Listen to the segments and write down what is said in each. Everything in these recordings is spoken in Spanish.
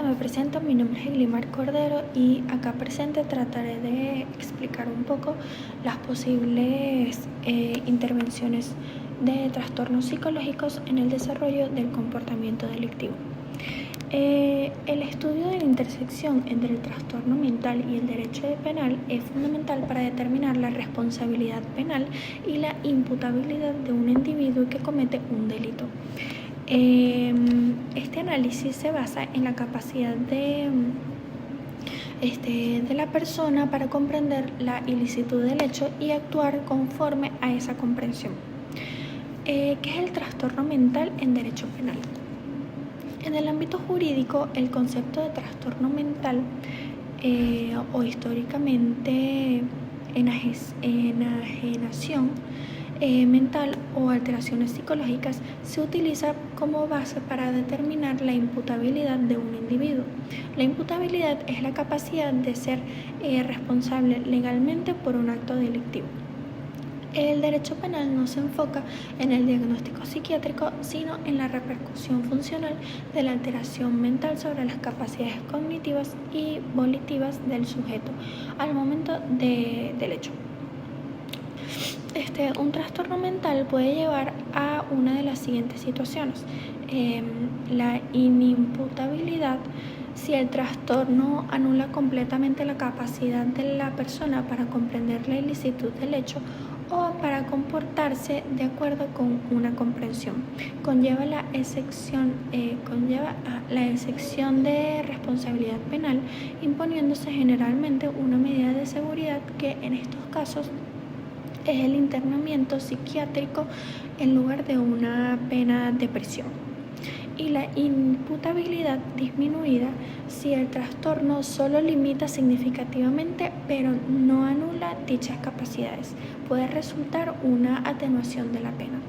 me presento, mi nombre es Eglimar Cordero y acá presente trataré de explicar un poco las posibles intervenciones de trastornos psicológicos en el desarrollo del comportamiento delictivo. El estudio de la intersección entre el trastorno mental y el derecho penal es fundamental para determinar la responsabilidad penal y la imputabilidad de un individuo que comete un delito. Este análisis se basa en la capacidad de la persona para comprender la ilicitud del hecho y actuar conforme a esa comprensión. ¿Qué es el trastorno mental en derecho penal? En el ámbito jurídico, el concepto de trastorno mental o históricamente enajenación mental o alteraciones psicológicas se utiliza como base para determinar la imputabilidad de un individuo. La imputabilidad es la capacidad de ser responsable legalmente por un acto delictivo. El derecho penal no se enfoca en el diagnóstico psiquiátrico, sino en la repercusión funcional de la alteración mental sobre las capacidades cognitivas y volitivas del sujeto al momento del hecho. Un trastorno mental puede llevar a una de las siguientes situaciones: la inimputabilidad, si el trastorno anula completamente la capacidad de la persona para comprender la ilicitud del hecho o para comportarse de acuerdo con una comprensión. Conlleva a la excepción de responsabilidad penal, imponiéndose generalmente una medida de seguridad que en estos casos es el internamiento psiquiátrico en lugar de una pena de prisión. Y la imputabilidad disminuida, si el trastorno solo limita significativamente pero no anula dichas capacidades, puede resultar una atenuación de la pena.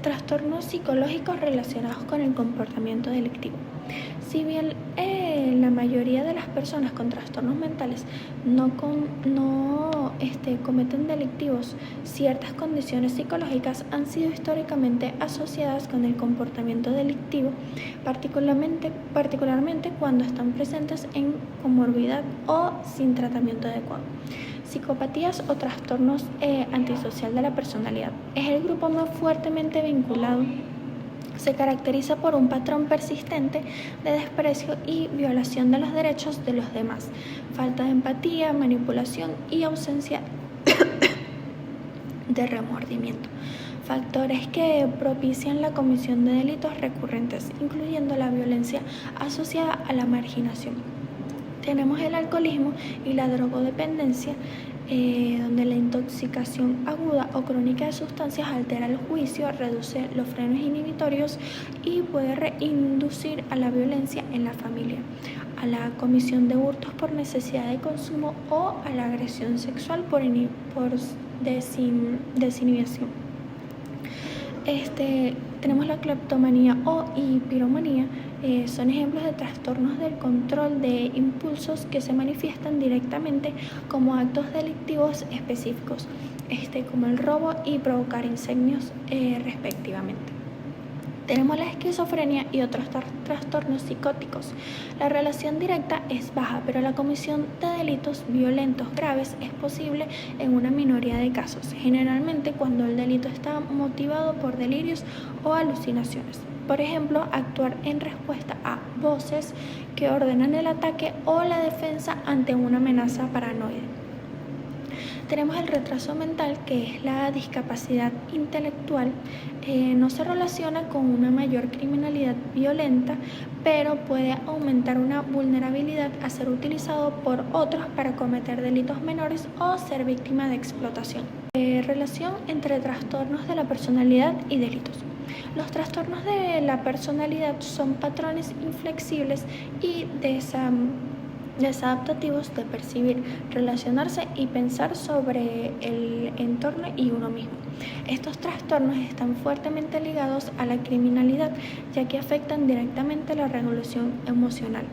Trastornos psicológicos relacionados con el comportamiento delictivo. Si bien la mayoría de las personas con trastornos mentales no cometen delictivos, ciertas condiciones psicológicas han sido históricamente asociadas con el comportamiento delictivo, particularmente cuando están presentes en comorbilidad o sin tratamiento adecuado. Psicopatías o trastornos antisocial de la personalidad. Es el grupo más fuertemente vinculado. Se caracteriza por un patrón persistente de desprecio y violación de los derechos de los demás, falta de empatía, manipulación y ausencia de remordimiento. Factores que propician la comisión de delitos recurrentes, incluyendo la violencia asociada a la marginación. Tenemos el alcoholismo y la drogodependencia, donde la intoxicación aguda o crónica de sustancias altera el juicio, reduce los frenos inhibitorios y puede reinducir a la violencia en la familia, a la comisión de hurtos por necesidad de consumo o a la agresión sexual por desinhibición. Tenemos la cleptomanía o piromanía. Son ejemplos de trastornos del control de impulsos que se manifiestan directamente como actos delictivos específicos, como el robo y provocar incendios respectivamente. Tenemos la esquizofrenia y otros trastornos psicóticos. La relación directa es baja, pero la comisión de delitos violentos graves es posible en una minoría de casos, generalmente cuando el delito está motivado por delirios o alucinaciones. Por ejemplo, actuar en respuesta a voces que ordenan el ataque o la defensa ante una amenaza paranoide. Tenemos el retraso mental, que es la discapacidad intelectual. No se relaciona con una mayor criminalidad violenta, pero puede aumentar una vulnerabilidad a ser utilizado por otros para cometer delitos menores o ser víctima de explotación. Relación entre trastornos de la personalidad y delitos. Los trastornos de la personalidad son patrones inflexibles y desadaptativos de percibir, relacionarse y pensar sobre el entorno y uno mismo. Estos trastornos están fuertemente ligados a la criminalidad, ya que afectan directamente la regulación emocional,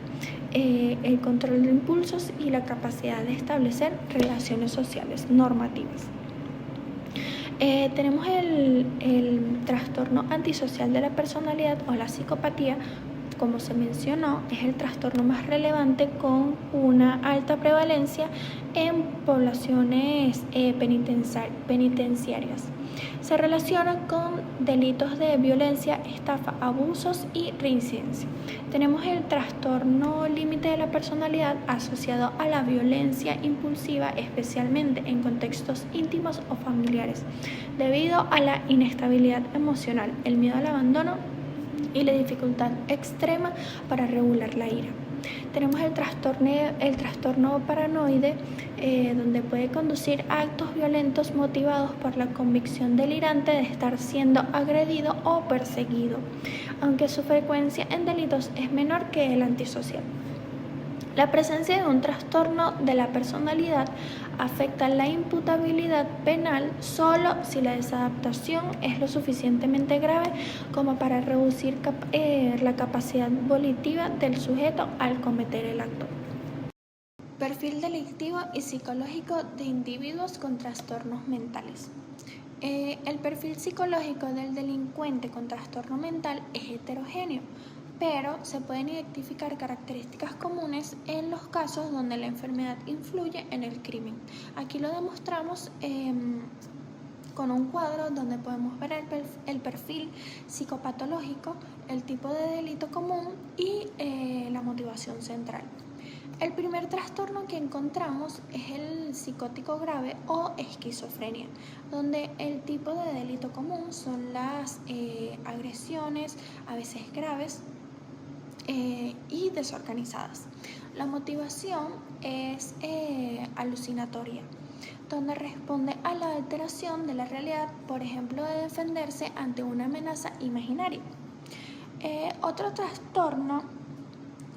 el control de impulsos y la capacidad de establecer relaciones sociales normativas. Tenemos el trastorno antisocial de la personalidad o la psicopatía, como se mencionó, es el trastorno más relevante con una alta prevalencia en poblaciones penitenciarias. Se relaciona con delitos de violencia, estafa, abusos y reincidencia. Tenemos el trastorno límite de la personalidad asociado a la violencia impulsiva, especialmente en contextos íntimos o familiares, debido a la inestabilidad emocional, el miedo al abandono y la dificultad extrema para regular la ira. Tenemos el trastorno paranoide, donde puede conducir a actos violentos motivados por la convicción delirante de estar siendo agredido o perseguido, aunque su frecuencia en delitos es menor que el antisocial. La presencia de un trastorno de la personalidad afecta la imputabilidad penal solo si la desadaptación es lo suficientemente grave como para reducir la capacidad volitiva del sujeto al cometer el acto. Perfil delictivo y psicológico de individuos con trastornos mentales. El perfil psicológico del delincuente con trastorno mental es heterogéneo, pero se pueden identificar características comunes en los casos donde la enfermedad influye en el crimen. Aquí lo demostramos con un cuadro donde podemos ver el perfil psicopatológico, el tipo de delito común y la motivación central. El primer trastorno que encontramos es el psicótico grave o esquizofrenia, donde el tipo de delito común son las agresiones, a veces graves, y desorganizadas. La motivación es alucinatoria, donde responde a la alteración de la realidad, por ejemplo, de defenderse ante una amenaza imaginaria. Otro trastorno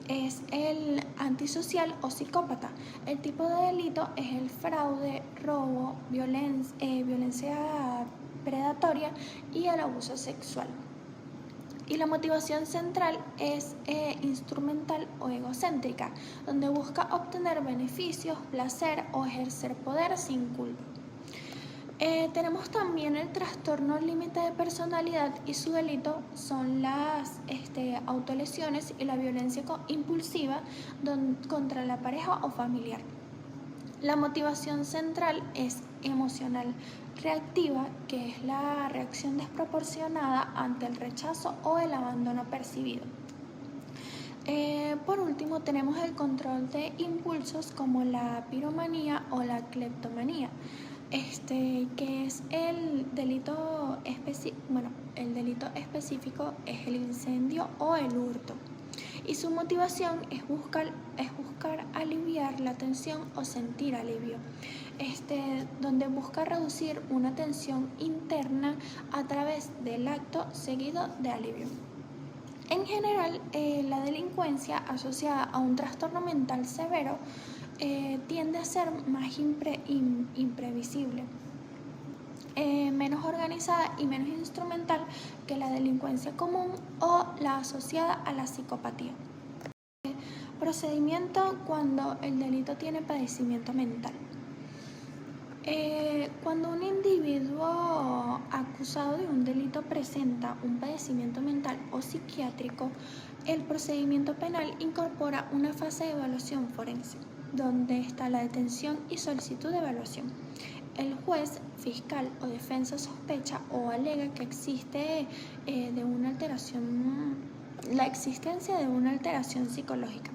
es el antisocial o psicópata. El tipo de delito es el fraude, robo, violencia predatoria y el abuso sexual. Y la motivación central es instrumental o egocéntrica, donde busca obtener beneficios, placer o ejercer poder sin culpa. Tenemos también el trastorno límite de personalidad y su delito son las autolesiones y la violencia impulsiva contra la pareja o familiar. La motivación central es emocional reactiva, que es la reacción desproporcionada ante el rechazo o el abandono percibido. Por último, tenemos el control de impulsos como la piromanía o la cleptomanía, que es el delito específico es el incendio o el hurto. Y su motivación es buscar aliviar la tensión o sentir alivio, donde busca reducir una tensión interna a través del acto seguido de alivio. En general, la delincuencia asociada a un trastorno mental severo tiende a ser más imprevisible, menos organizada y menos instrumental que la delincuencia común o la asociada a la psicopatía. Procedimiento cuando el delito tiene padecimiento mental. Cuando un individuo acusado de un delito presenta un padecimiento mental o psiquiátrico, el procedimiento penal incorpora una fase de evaluación forense, donde está la detención y solicitud de evaluación. El juez, fiscal o defensa sospecha o alega que existe la existencia de una alteración psicológica.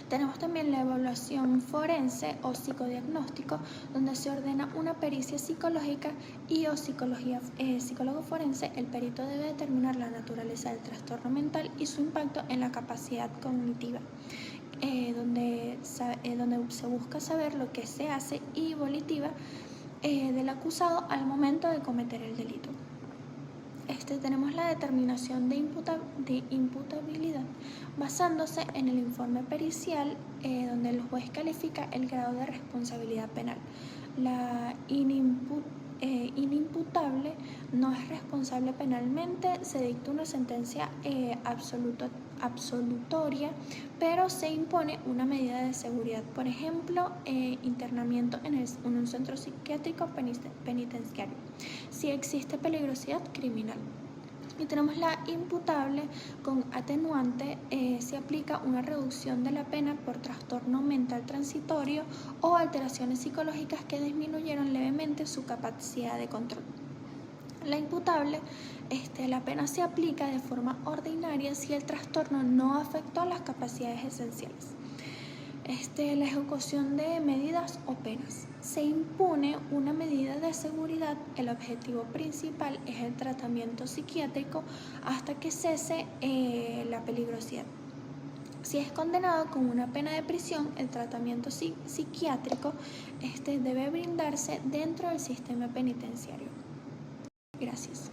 Tenemos también la evaluación forense o psicodiagnóstico, donde se ordena una pericia psicológica y o psicólogo forense. El perito debe determinar la naturaleza del trastorno mental y su impacto en la capacidad cognitiva, donde se busca saber lo que se hace y volitiva del acusado al momento de cometer el delito. Tenemos la determinación de imputabilidad basándose en el informe pericial, donde el juez califica el grado de responsabilidad penal. La inimputable no es responsable penalmente, se dicta una sentencia absolutoria, pero se impone una medida de seguridad, por ejemplo, internamiento en un centro psiquiátrico penitenciario, si existe peligrosidad criminal. Y tenemos la imputable con atenuante, se aplica una reducción de la pena por trastorno mental transitorio o alteraciones psicológicas que disminuyeron levemente su capacidad de control. La imputable, la pena se aplica de forma ordinaria si el trastorno no afectó las capacidades esenciales. La ejecución de medidas o penas. Se impone una medida de seguridad. El objetivo principal es el tratamiento psiquiátrico hasta que cese la peligrosidad. Si es condenado con una pena de prisión, el tratamiento psiquiátrico debe brindarse dentro del sistema penitenciario. Gracias.